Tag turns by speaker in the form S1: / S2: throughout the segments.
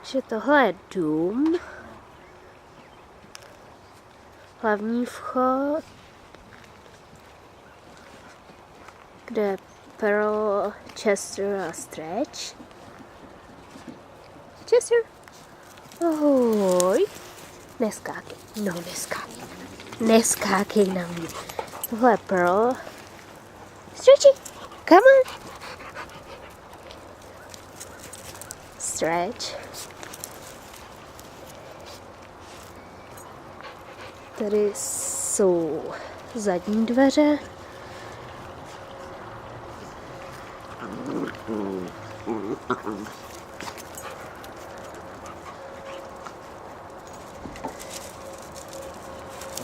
S1: Takže tohle je dům. Hlavní vchod, kde je Pearl, Chester a Stretch. Chester, ahoj. Neskákej, no neskákej. Neskákej na mě. Tohle je Pearl. Stretchy, come on. Stretch. Tady jsou zadní dveře.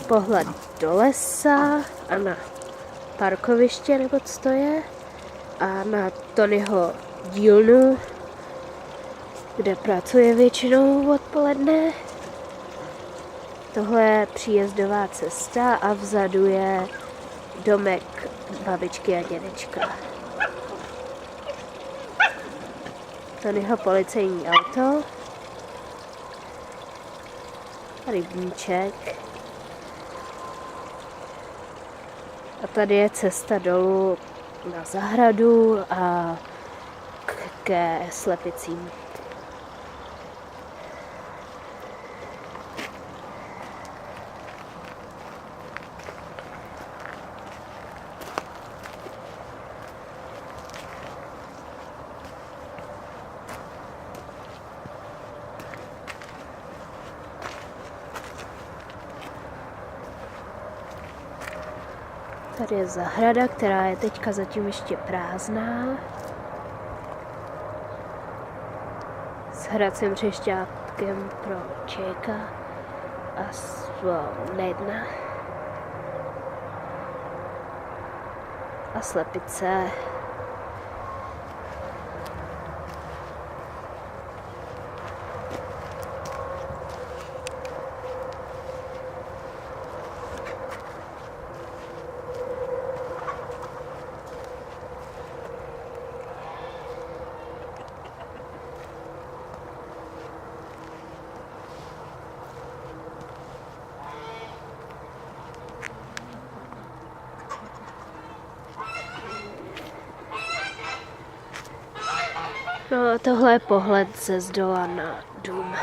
S1: Pohled do lesa a na parkoviště, nebo co to je, a na Tonyho dílnu, kde pracuje většinou odpoledne. Tohle je příjezdová cesta a vzadu je domek babičky a dědečka. Tonyho policejní auto. Rybníček. A tady je cesta dolů na zahradu a ke slepicím. Tady je zahrada, která je teďka zatím ještě prázdná. S hracím hřišťátkem pro Čejka a Nedna. A slepice. No, tohle je pohled ze zdola na dům.